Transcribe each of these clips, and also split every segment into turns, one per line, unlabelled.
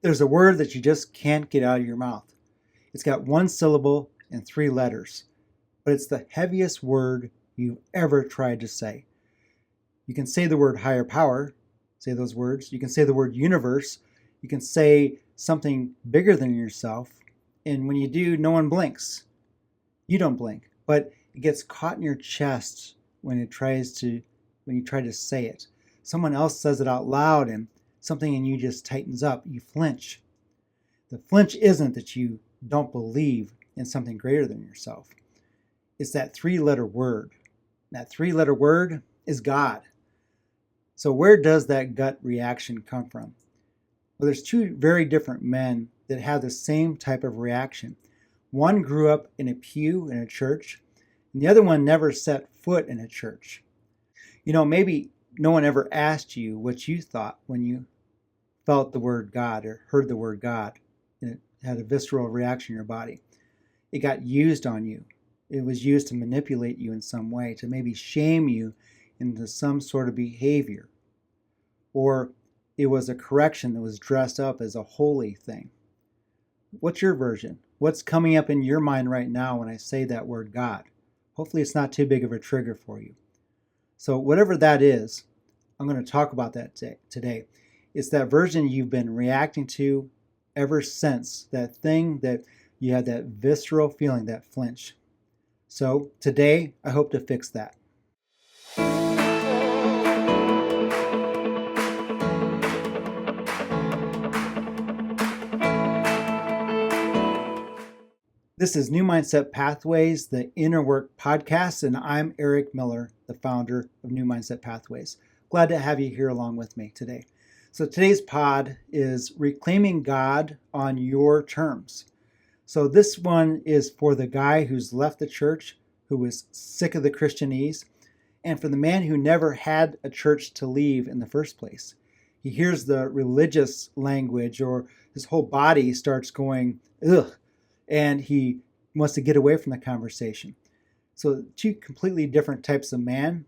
There's a word that you just can't get out of your mouth. It's got one syllable and three letters, but it's the heaviest word you've ever tried to say. You can say the word higher power, say those words. You can say the word universe. You can say something bigger than yourself. And when you do, no one blinks. You don't blink, but it gets caught in your chest when you try to say it. Someone else says it out loud and something in you just tightens up. You flinch. The flinch isn't that you don't believe in something greater than yourself. It's that three-letter word. That three-letter word is God. So where does that gut reaction come from? Well, there's two very different men that have the same type of reaction. One grew up in a pew in a church, and the other one never set foot in a church. Maybe no one ever asked you what you thought when you felt the word God or heard the word God, and it had a visceral reaction in your body. It got used on you. It was used to manipulate you in some way, to maybe shame you into some sort of behavior. Or it was a correction that was dressed up as a holy thing. What's your version? What's coming up in your mind right now when I say that word God? Hopefully it's not too big of a trigger for you. So whatever that is, I'm going to talk about that today. It's that version you've been reacting to ever since, that thing that you had that visceral feeling, that flinch. So today, I hope to fix that. This is New Mindset Pathways, the Inner Work podcast, and I'm Eric Miller, the founder of New Mindset Pathways. Glad to have you here along with me today. So today's pod is Reclaiming God on Your Terms. So this one is for the guy who's left the church, who was sick of the Christianese, and for the man who never had a church to leave in the first place. He hears the religious language, or his whole body starts going, ugh, and he wants to get away from the conversation. So two completely different types of men,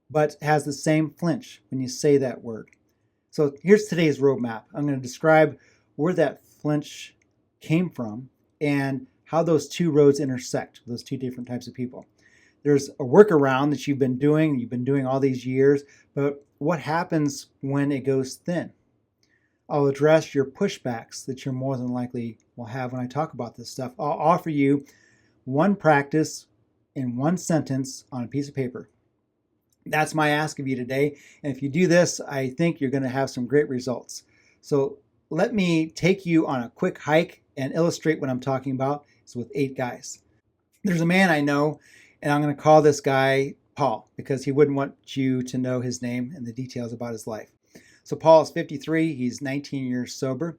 but has the same flinch when you say that word. So here's today's roadmap. I'm going to describe where that flinch came from and how those two roads intersect, those two different types of people. There's a workaround that you've been doing all these years, but what happens when it goes thin? I'll address your pushbacks that you're more than likely will have when I talk about this stuff. I'll offer you one practice in one sentence on a piece of paper. That's my ask of you today. And if you do this, I think you're going to have some great results. So let me take you on a quick hike and illustrate what I'm talking about. It's with 8 guys. There's a man I know, and I'm going to call this guy Paul because he wouldn't want you to know his name and the details about his life. So Paul is 53. He's 19 years sober.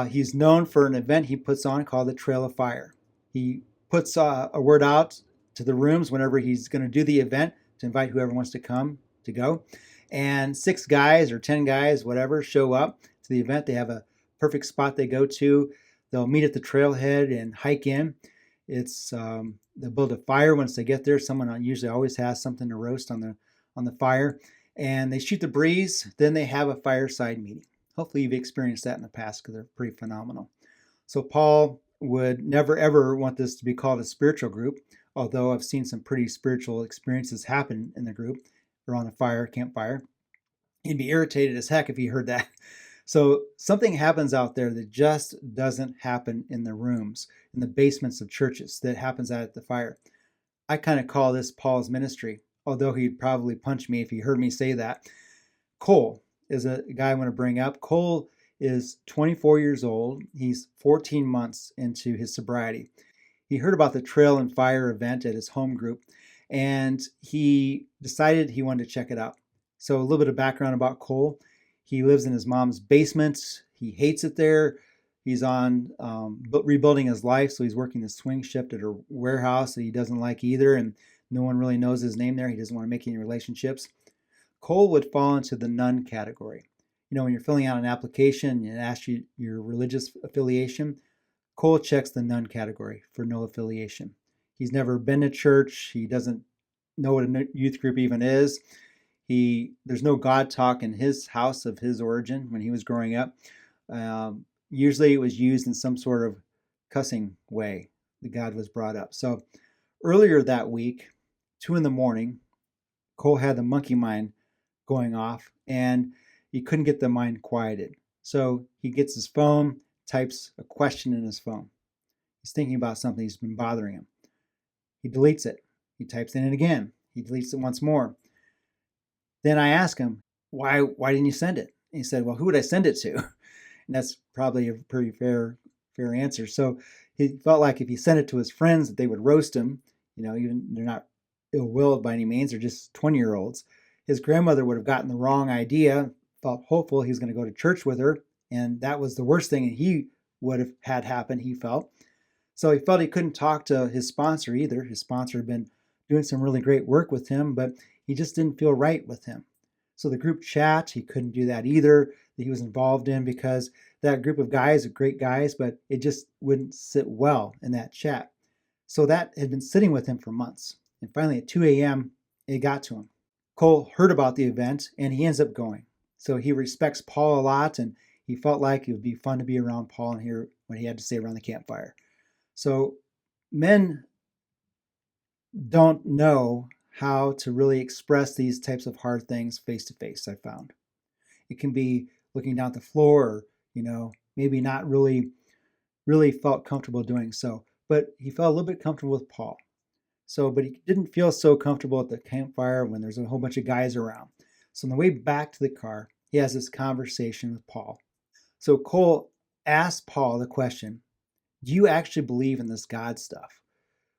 He's known for an event he puts on called the Trail of Fire. He puts a word out to the rooms whenever he's going to do the event to invite whoever wants to come to go. And 6 guys or 10 guys, whatever, show up to the event. They have a perfect spot they go to. They'll meet at the trailhead and hike in. They'll build a fire once they get there. Someone usually always has something to roast on the fire. And they shoot the breeze. Then they have a fireside meeting. Hopefully you've experienced that in the past because they're pretty phenomenal. So Paul would never ever want this to be called a spiritual group, although I've seen some pretty spiritual experiences happen in the group around a campfire. He'd be irritated as heck if he heard that. So something happens out there that just doesn't happen in the rooms, in the basements of churches, that happens out at the fire. I kind of call this Paul's ministry, although he'd probably punch me if he heard me say that. Cole is a guy I want to bring up. Cole is 24 years old. He's 14 months into his sobriety. He heard about the Trail and Fire event at his home group, and he decided he wanted to check it out. So a little bit of background about Cole. He lives in his mom's basement. He hates it there. He's on rebuilding his life, so he's working the swing shift at a warehouse that he doesn't like either, and no one really knows his name there. He doesn't want to make any relationships. Cole would fall into the none category. When you're filling out an application and it asks you your religious affiliation, Cole checks the none category for no affiliation. He's never been to church. He doesn't know what a youth group even is. There's no God talk in his house of his origin when he was growing up. Usually it was used in some sort of cussing way that God was brought up. So earlier that week, 2 in the morning, Cole had the monkey mind going off and he couldn't get the mind quieted. So he gets his phone, types a question in his phone. He's thinking about something that's been bothering him. He deletes it. He types in it again. He deletes it once more. Then I ask him, why didn't you send it? And he said, well, who would I send it to? And that's probably a pretty fair answer. So he felt like if he sent it to his friends, that they would roast him. Even they're not ill-willed by any means. They're just 20-year-olds. His grandmother would have gotten the wrong idea, felt hopeful he was going to go to church with her. And that was the worst thing he would have had happen, he felt. So he felt he couldn't talk to his sponsor either. His sponsor had been doing some really great work with him, but he just didn't feel right with him. So the group chat, he couldn't do that either, that he was involved in, because that group of guys are great guys, but it just wouldn't sit well in that chat. So that had been sitting with him for months. And finally at 2 a.m., it got to him. Cole heard about the event and he ends up going. So he respects Paul a lot, and he felt like it would be fun to be around Paul and hear what he had to say around the campfire. So men don't know how to really express these types of hard things face to face, I found. It can be looking down at the floor, or, maybe not really felt comfortable doing so. But he felt a little bit comfortable with Paul. But he didn't feel so comfortable at the campfire when there's a whole bunch of guys around. So on the way back to the car, he has this conversation with Paul. So Cole asked Paul the question, do you actually believe in this God stuff?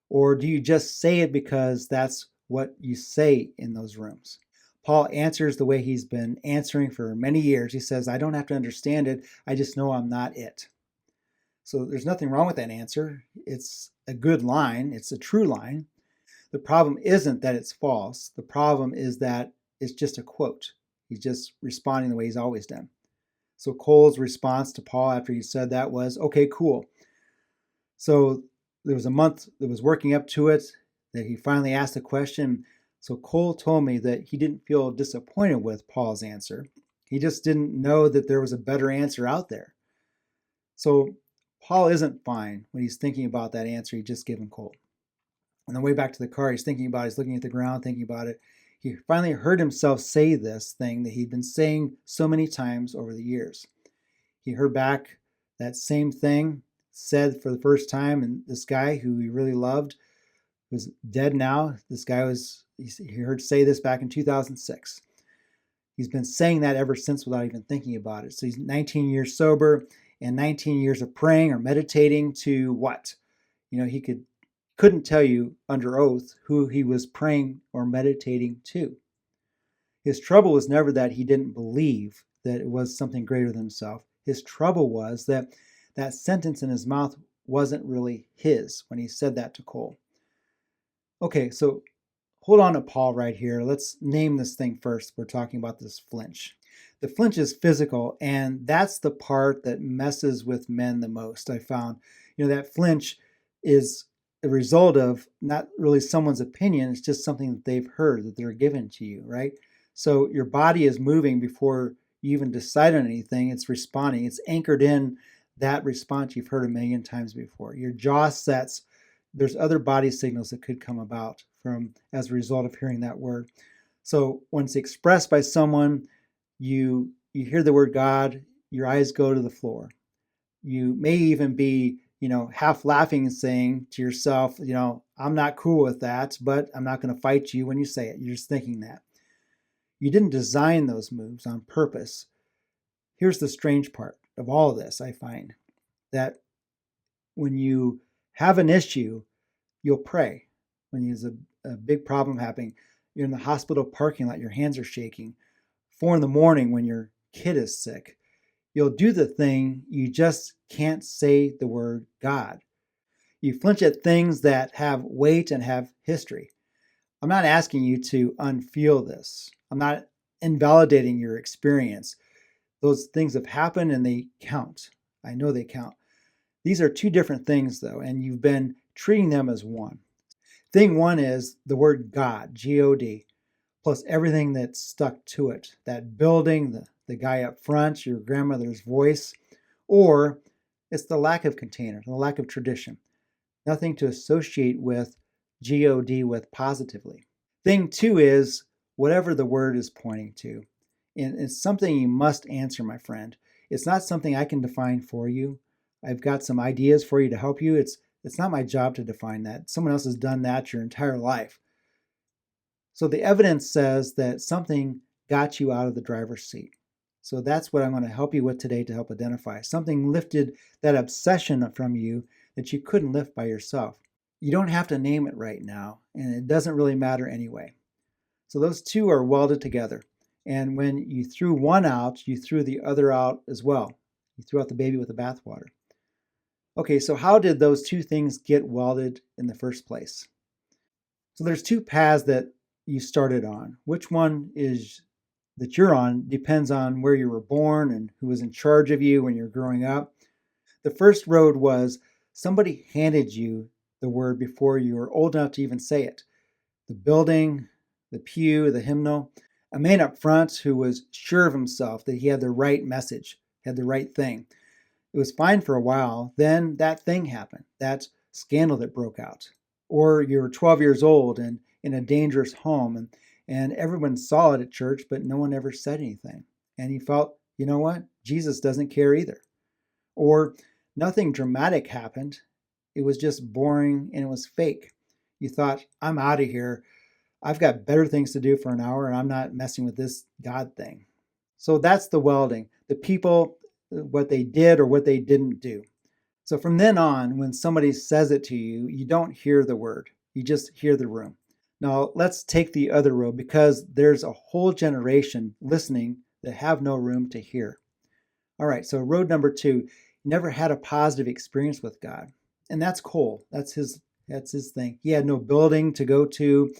Or do you just say it because that's what you say in those rooms? Paul answers the way he's been answering for many years. He says, I don't have to understand it. I just know I'm not it. So there's nothing wrong with that answer. It's a good line. It's a true line. The problem isn't that it's false. The problem is that it's just a quote. He's just responding the way he's always done. So Cole's response to Paul after he said that was, okay, cool. So there was a month that was working up to it that he finally asked the question. So Cole told me that he didn't feel disappointed with Paul's answer. He just didn't know that there was a better answer out there. So Paul isn't fine when he's thinking about that answer he just given Cole. On the way back to the car, he's thinking about it. He's looking at the ground, thinking about it. He finally heard himself say this thing that he'd been saying so many times over the years. He heard back that same thing said for the first time, and this guy who he really loved was dead now. This guy he heard say this back in 2006. He's been saying that ever since without even thinking about it. So he's 19 years sober and 19 years of praying or meditating to what? He couldn't tell you under oath who he was praying or meditating to. His trouble was never that he didn't believe that it was something greater than himself. His trouble was that that sentence in his mouth wasn't really his when he said that to Cole. Okay, so hold on to Paul right here. Let's name this thing first. We're talking about this flinch. The flinch is physical, and that's the part that messes with men the most, I found. That flinch is a result of not really someone's opinion. It's just something that they've heard, that they're given to you, right? So your body is moving before you even decide on anything. It's responding. It's anchored in that response you've heard a million times before. Your jaw sets. There's other body signals that could come about as a result of hearing that word. So when it's expressed by someone, you hear the word God, your eyes go to the floor. You may even be half laughing and saying to yourself, I'm not cool with that, but I'm not going to fight you when you say it. You're just thinking that. You didn't design those moves on purpose. Here's the strange part of all of this, I find, that when you have an issue, you'll pray. When there's a big problem happening, you're in the hospital parking lot, your hands are shaking. 4 a.m. when your kid is sick, you'll do the thing, you just can't say the word God. You flinch at things that have weight and have history. I'm not asking you to unfeel this. I'm not invalidating your experience. Those things have happened and they count. I know they count. These are two different things though, and you've been treating them as one. Thing one is the word God, G-O-D, plus everything that's stuck to it. That building, the guy up front, your grandmother's voice, Or it's the lack of container, the lack of tradition, nothing to associate with God with positively. Thing two is whatever the word is pointing to. And it's something you must answer, my friend. It's not something I can define for you. I've got some ideas for you to help you. It's not my job to define that. Someone else has done that your entire life. So the evidence says that something got you out of the driver's seat. So that's what I'm going to help you with today to help identify. Something lifted that obsession from you that you couldn't lift by yourself. You don't have to name it right now, and it doesn't really matter anyway. So those two are welded together. And when you threw one out, you threw the other out as well. You threw out the baby with the bathwater. Okay, so how did those two things get welded in the first place? So there's two paths that you started on. Which one is that you're on depends on where you were born and who was in charge of you when you're growing up. The first road was somebody handed you the word before you were old enough to even say it. The building, the pew, the hymnal. A man up front who was sure of himself that he had the right message, had the right thing. It was fine for a while. Then that thing happened, that scandal that broke out. Or you were 12 years old and in a dangerous home, and everyone saw it at church, but no one ever said anything. And you felt, you know what? Jesus doesn't care either. Or nothing dramatic happened. It was just boring and it was fake. You thought, I'm out of here. I've got better things to do for an hour and I'm not messing with this God thing. So that's the welding. The people, what they did or what they didn't do. So from then on, when somebody says it to you, you don't hear the word. You just hear the room. Now let's take the other road because there's a whole generation listening that have no room to hear. All right, so road number two, never had a positive experience with God. And that's Cole. That's his thing. He had no building to go to.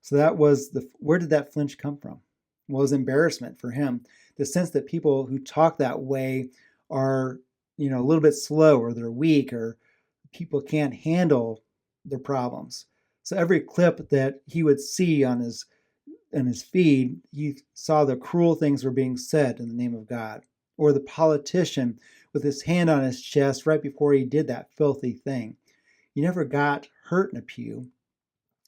So that was where did that flinch come from? Well, it was embarrassment for him. The sense that people who talk that way are, a little bit slow or they're weak or people can't handle their problems. So every clip that he would see on his feed, he saw the cruel things were being said in the name of God. Or the politician with his hand on his chest right before he did that filthy thing. You never got hurt in a pew.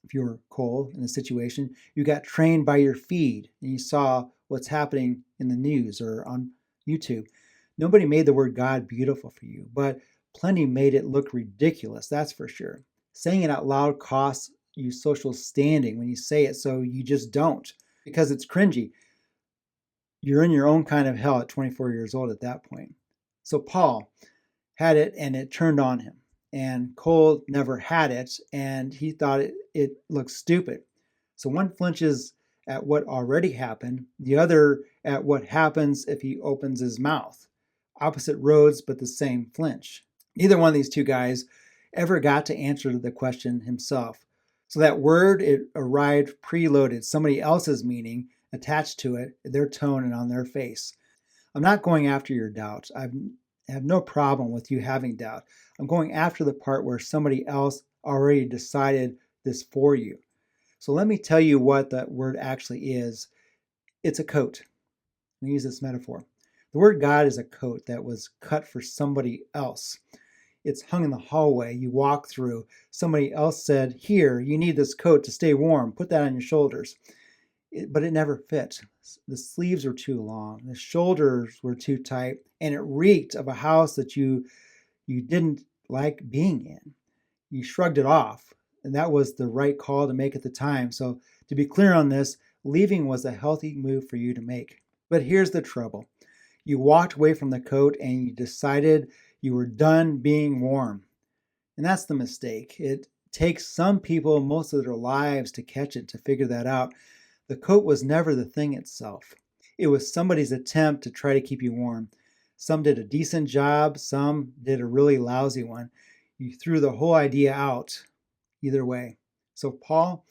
If you were Cole in a situation, you got trained by your feed and you saw what's happening in the news or on YouTube. Nobody made the word God beautiful for you, but plenty made it look ridiculous, that's for sure. Saying it out loud costs you social standing when you say it, so you just don't because it's cringy. You're in your own kind of hell at 24 years old at that point. So Paul had it and it turned on him. And Cole never had it and he thought it looked stupid. So one flinches at what already happened, the other at what happens if he opens his mouth. Opposite roads, but the same flinch. Neither one of these two guys ever got to answer the question himself. So that word, it arrived preloaded, somebody else's meaning attached to it, their tone and on their face. I'm not going after your doubts. I have no problem with you having doubt. I'm going after the part where somebody else already decided this for you. So let me tell you what that word actually is. It's a coat. Let me use this metaphor. The word God is a coat that was cut for somebody else. It's hung in the hallway you walk through. Somebody else said, here, you need this coat to stay warm. Put that on your shoulders. But it never fit. The sleeves were too long. The shoulders were too tight. And it reeked of a house that you didn't like being in. You shrugged it off. And that was the right call to make at the time. So to be clear on this, leaving was a healthy move for you to make. But here's the trouble. You walked away from the coat and you decided you were done being warm. And that's the mistake. It takes some people most of their lives to catch it, to figure that out. The coat was never the thing itself. It was somebody's attempt to try to keep you warm. Some did a decent job, some did a really lousy one. You threw the whole idea out either way. So Paul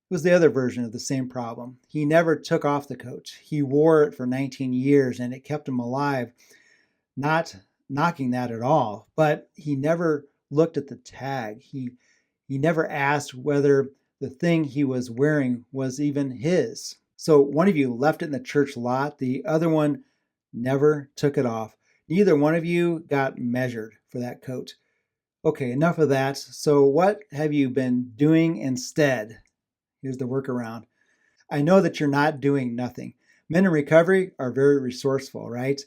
was the other version of the same problem. He never took off the coat. He wore it for 19 years and it kept him alive. Not knocking that at all, but he never looked at the tag. He never asked whether the thing he was wearing was even his. So one of you left it in the church lot. The other one never took it off. Neither one of you got measured for that coat. Okay, enough of that. So, what have you been doing instead? Here's the workaround. I know that you're not doing nothing. Men in recovery are very resourceful, right?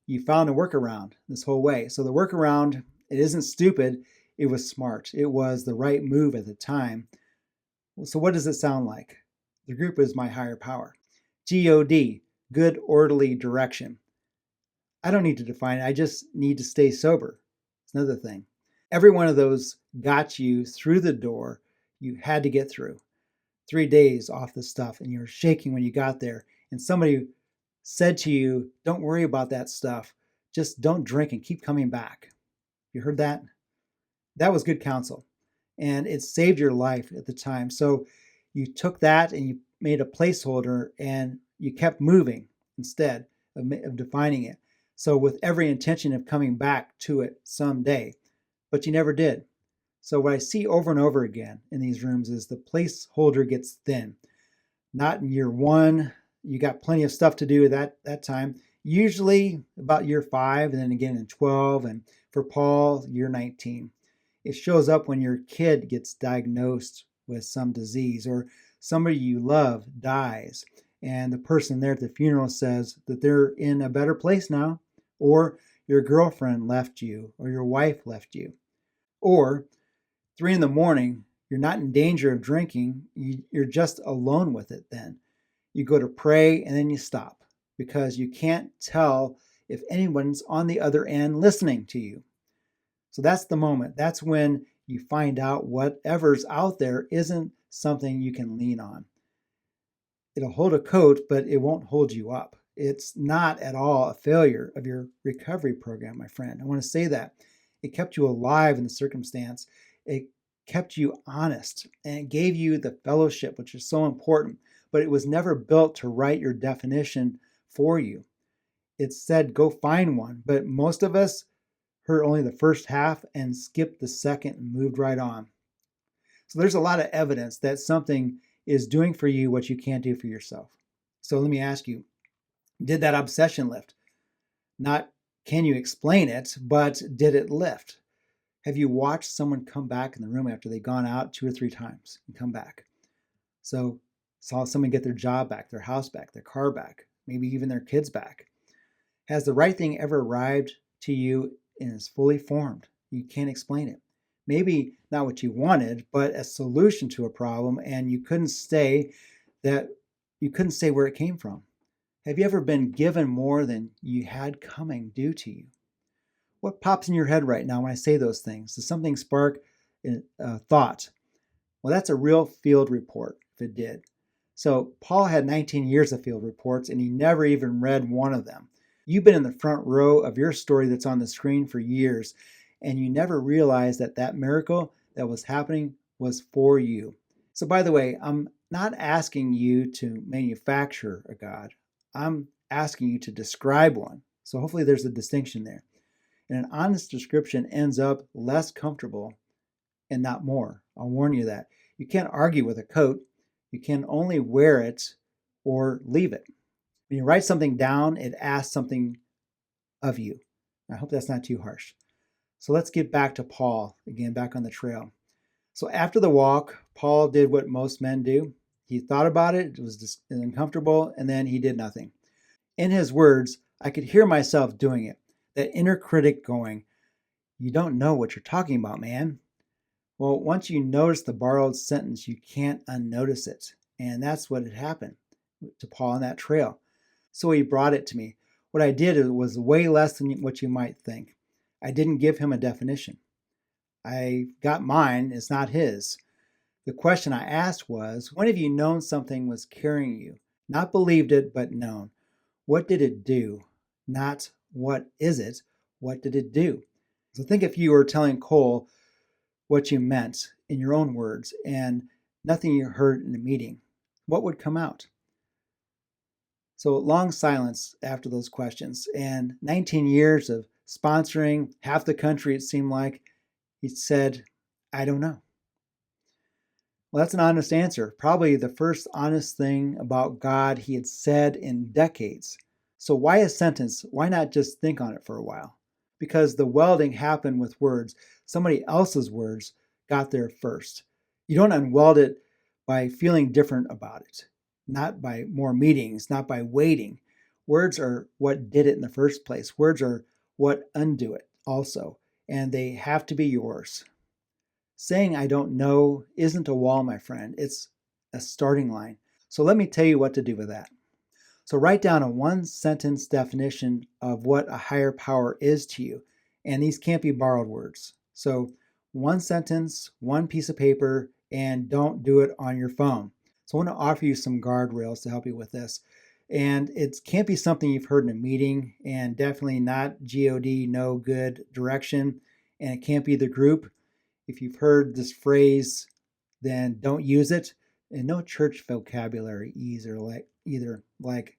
You found a workaround this whole way. So, the workaround, it isn't stupid, it was smart. It was the right move at the time. So, what does it sound like? The group is my higher power. GOD, good orderly direction. I don't need to define it, I just need to stay sober. It's another thing. Every one of those got you through the door you had to get through. 3 days off the stuff, and you're shaking when you got there. And somebody said to you, don't worry about that stuff. Just don't drink and keep coming back. You heard that? That was good counsel. And it saved your life at the time. So you took that and you made a placeholder and you kept moving instead of defining it. So with every intention of coming back to it someday, but you never did. So what I see over and over again in these rooms is the placeholder gets thin. Not in year 1, you got plenty of stuff to do at that time. Usually about year 5, and then again in 12, and for Paul, year 19. It shows up when your kid gets diagnosed with some disease, or somebody you love dies, and the person there at the funeral says that they're in a better place now, or your girlfriend left you, or your wife left you, or 3 in the morning, you're not in danger of drinking, you're just alone with it then. You go to pray and then you stop because you can't tell if anyone's on the other end listening to you. So that's the moment. That's when you find out whatever's out there isn't something you can lean on. It'll hold a coat, but it won't hold you up. It's not at all a failure of your recovery program, my friend. I want to say that. It kept you alive in the circumstance. It kept you honest, and it gave you the fellowship, which is so important, but it was never built to write your definition for you. It said, go find one, but most of us heard only the first half and skipped the second and moved right on. So there's a lot of evidence that something is doing for you what you can't do for yourself. So let me ask you, did that obsession lift? Not can you explain it, but did it lift? Have you watched someone come back in the room after they've gone out 2 or 3 times and come back? So saw someone get their job back, their house back, their car back, maybe even their kids back. Has the right thing ever arrived to you and is fully formed? You can't explain it. Maybe not what you wanted, but a solution to a problem, and you couldn't say where it came from. Have you ever been given more than you had coming due to you? What pops in your head right now when I say those things? Does something spark a thought? Well, that's a real field report, if it did. So Paul had 19 years of field reports, and he never even read one of them. You've been in the front row of your story that's on the screen for years, and you never realized that that miracle that was happening was for you. So by the way, I'm not asking you to manufacture a God. I'm asking you to describe one. So hopefully there's a distinction there. And an honest description ends up less comfortable and not more. I'll warn you that. You can't argue with a coat. You can only wear it or leave it. When you write something down, it asks something of you. I hope that's not too harsh. So let's get back to Paul, again, back on the trail. So after the walk, Paul did what most men do. He thought about it, it was just uncomfortable, and then he did nothing. In his words, I could hear myself doing it, that inner critic going, you don't know what you're talking about, man. Well, once you notice the borrowed sentence, you can't unnotice it. And that's what had happened to Paul on that trail. So he brought it to me. What I did was way less than what you might think. I didn't give him a definition. I got mine, it's not his. The question I asked was, when have you known something was carrying you? Not believed it, but known. What did it do? Not what is it? What did it do? So think if you were telling Cole what you meant in your own words and nothing you heard in a meeting. What would come out? So long silence after those questions, and 19 years of sponsoring half the country, it seemed like. He said, I don't know. Well, that's an honest answer. Probably the first honest thing about God he had said in decades. So why a sentence? Why not just think on it for a while? Because the welding happened with words. Somebody else's words got there first. You don't unweld it by feeling different about it, not by more meetings, not by waiting. Words are what did it in the first place. Words are what undo it also, and they have to be yours. Saying I don't know isn't a wall, my friend. It's a starting line. So let me tell you what to do with that. So write down a one sentence definition of what a higher power is to you. And these can't be borrowed words. So one sentence, one piece of paper, and don't do it on your phone. So I want to offer you some guardrails to help you with this. And it can't be something you've heard in a meeting, and definitely not God, no good direction. And it can't be the group. If you've heard this phrase, then don't use it. And no church vocabulary either like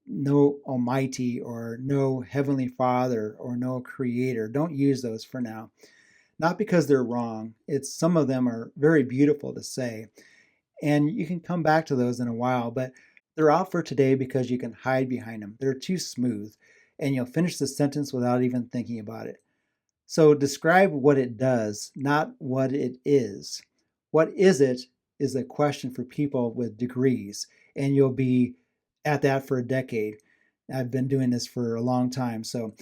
no almighty or no heavenly father or no creator. Don't use those for now. Not because they're wrong. It's some of them are very beautiful to say. And you can come back to those in a while, but they're out for today because you can hide behind them. They're too smooth and you'll finish the sentence without even thinking about it. So describe what it does, not what it is. What is it is a question for people with degrees, and you'll be at that for a decade. I've been doing this for a long time. So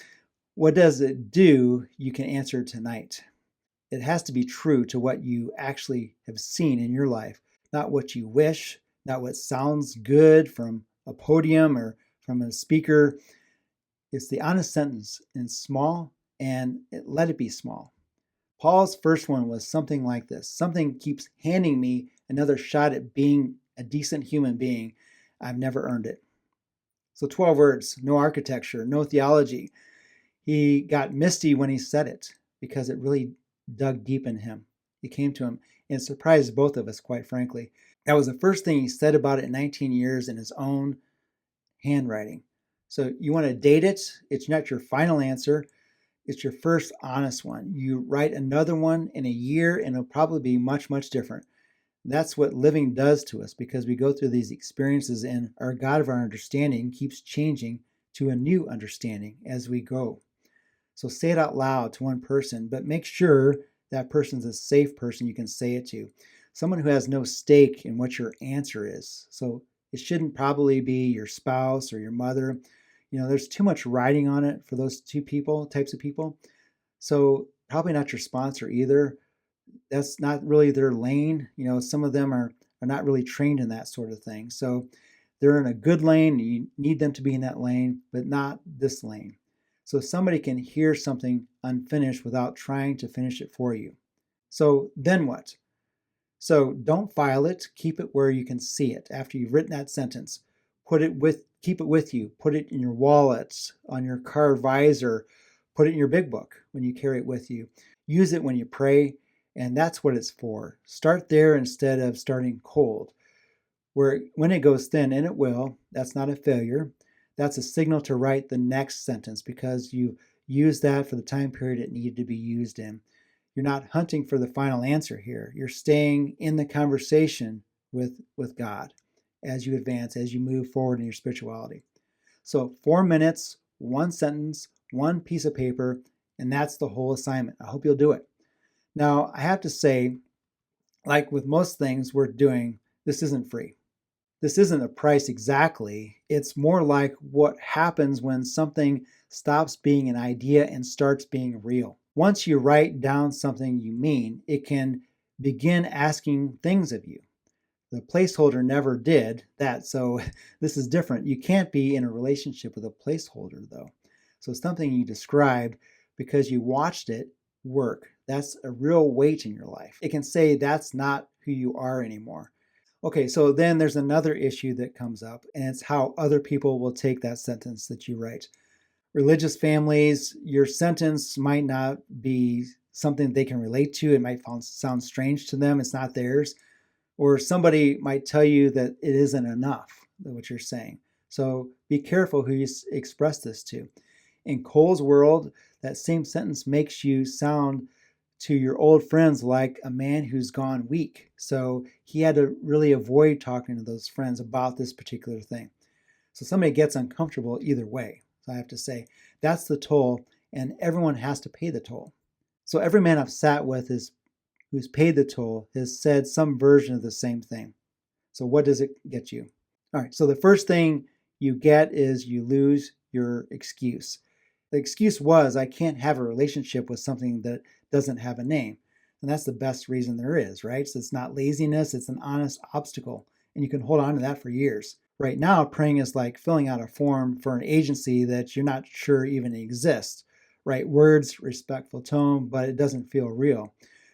what does it do? You can answer tonight. It has to be true to what you actually have seen in your life, not what you wish, not what sounds good from a podium or from a speaker. It's the honest sentence, and small, and let it be small. Paul's first one was something like this. Something keeps handing me another shot at being a decent human being. I've never earned it. So 12 words, no architecture, no theology. He got misty when he said it because it really dug deep in him. It came to him and surprised both of us, quite frankly. That was the first thing he said about it in 19 years in his own handwriting. So you want to date it. It's not your final answer. It's your first honest one. You write another one in a year and it'll probably be much, much different. That's what living does to us because we go through these experiences and our God of our understanding keeps changing to a new understanding as we go. So say it out loud to one person, but make sure that person's a safe person you can say it to. Someone who has no stake in what your answer is. So it shouldn't probably be your spouse or your mother. There's too much writing on it for those types of people. So probably not your sponsor either. That's not really their lane. Some of them are not really trained in that sort of thing. So they're in a good lane. You need them to be in that lane, but not this lane. So somebody can hear something unfinished without trying to finish it for you. So then what? So don't file it. Keep it where you can see it after you've written that sentence. Keep it with you. Put it in your wallet, on your car visor. Put it in your big book when you carry it with you. Use it when you pray, and that's what it's for. Start there instead of starting cold. When it goes thin, and it will, that's not a failure. That's a signal to write the next sentence because you used that for the time period it needed to be used in. You're not hunting for the final answer here. You're staying in the conversation with God as you advance, as you move forward in your spirituality. So 4 minutes, one sentence, one piece of paper, and that's the whole assignment. I hope you'll do it. Now, I have to say, like with most things we're doing, this isn't free. This isn't a price exactly. It's more like what happens when something stops being an idea and starts being real. Once you write down something you mean, it can begin asking things of you. The placeholder never did that, so this is different. You can't be in a relationship with a placeholder, though. So it's something you described because you watched it work. That's a real weight in your life. It can say that's not who you are anymore. Okay, so then there's another issue that comes up, and it's how other people will take that sentence that you write. Religious families, your sentence might not be something they can relate to. It might sound strange to them. It's not theirs. Or somebody might tell you that it isn't enough, what you're saying. So be careful who you express this to. In Cole's world, that same sentence makes you sound to your old friends like a man who's gone weak. So he had to really avoid talking to those friends about this particular thing. So somebody gets uncomfortable either way. So I have to say, that's the toll, and everyone has to pay the toll. So every man I've sat with who's paid the toll has said some version of the same thing. So what does it get you? All right, so the first thing you get is you lose your excuse. The excuse was, I can't have a relationship with something that doesn't have a name. And that's the best reason there is, right? So it's not laziness, it's an honest obstacle. And you can hold on to that for years. Right now, praying is like filling out a form for an agency that you're not sure even exists. Right words, respectful tone, but it doesn't feel real.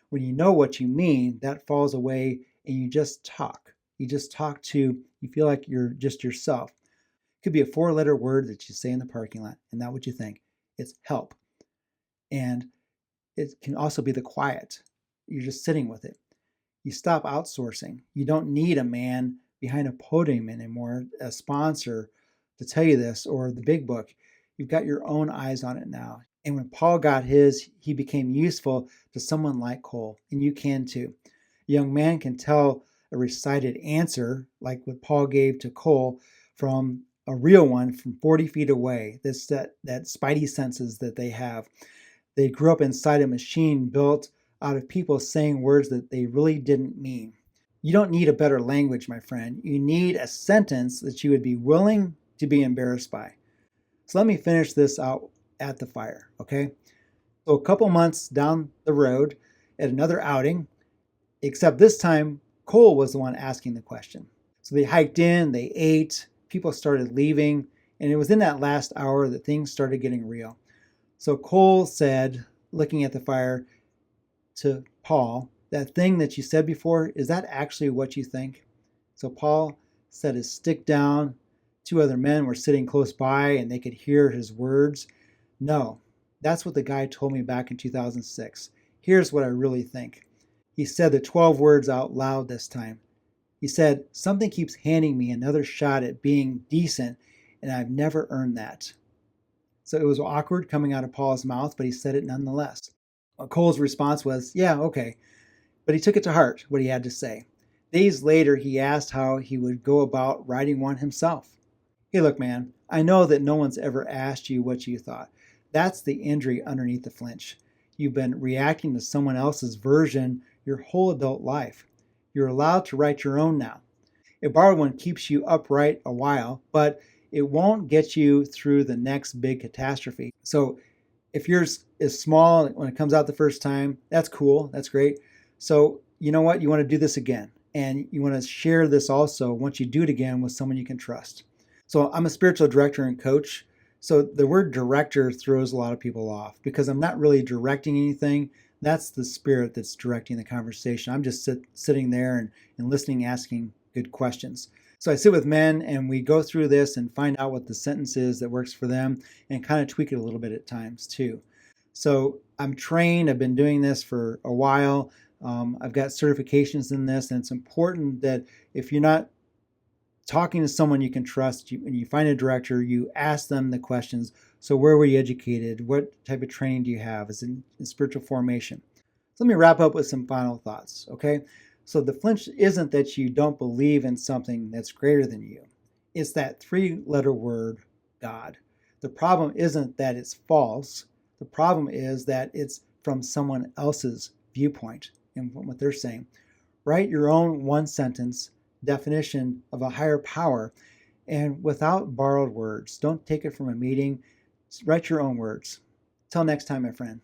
When you know what you mean, that falls away and you just talk. You just talk to, you feel like you're just yourself. It could be a 4-letter word that you say in the parking lot, and not what you think. It's help. And it can also be the quiet. You're just sitting with it. You stop outsourcing. You don't need a man behind a podium anymore, a sponsor to tell you this, or the big book. You've got your own eyes on it now. And when Paul got his, he became useful to someone like Cole, and you can too. A young man can tell a recited answer, like what Paul gave to Cole, from a real one from 40 feet away. That's that spidey senses that they have. They grew up inside a machine built out of people saying words that they really didn't mean. You don't need a better language, my friend. You need a sentence that you would be willing to be embarrassed by. So let me finish this out at the fire, okay? So a couple months down the road at another outing, except this time Cole was the one asking the question. So they hiked in, they ate, people started leaving, and it was in that last hour that things started getting real. So Cole said, looking at the fire, to Paul, that thing that you said before, is that actually what you think? So Paul set his stick down. 2 other men were sitting close by and they could hear his words. No, that's what the guy told me back in 2006. Here's what I really think. He said the 12 words out loud this time. He said, something keeps handing me another shot at being decent, and I've never earned that. So it was awkward coming out of Paul's mouth, but he said it nonetheless. Cole's response was, yeah, okay. But he took it to heart, what he had to say. Days later, he asked how he would go about writing one himself. Hey, look, man, I know that no one's ever asked you what you thought. That's the injury underneath the flinch. You've been reacting to someone else's version your whole adult life. You're allowed to write your own now. A borrowed one keeps you upright a while, but it won't get you through the next big catastrophe. So if yours is small when it comes out the first time, that's cool, that's great. So you know what? You want to do this again. And you want to share this also once you do it again with someone you can trust. So I'm a spiritual director and coach. So the word director throws a lot of people off because I'm not really directing anything. That's the spirit that's directing the conversation. I'm just sitting there and listening, asking good questions. So I sit with men and we go through this and find out what the sentence is that works for them and kind of tweak it a little bit at times too. So I'm trained, I've been doing this for a while. I've got certifications in this, and it's important that if you're not talking to someone you can trust, when you find a director, you ask them the questions. So where were you educated? What type of training do you have? Is it in spiritual formation? So let me wrap up with some final thoughts, okay? So the flinch isn't that you don't believe in something that's greater than you. It's that 3-letter word, God. The problem isn't that it's false. The problem is that it's from someone else's viewpoint and what they're saying. Write your own one-sentence definition of a higher power and without borrowed words. Don't take it from a meeting. Write your own words. Till next time, my friend.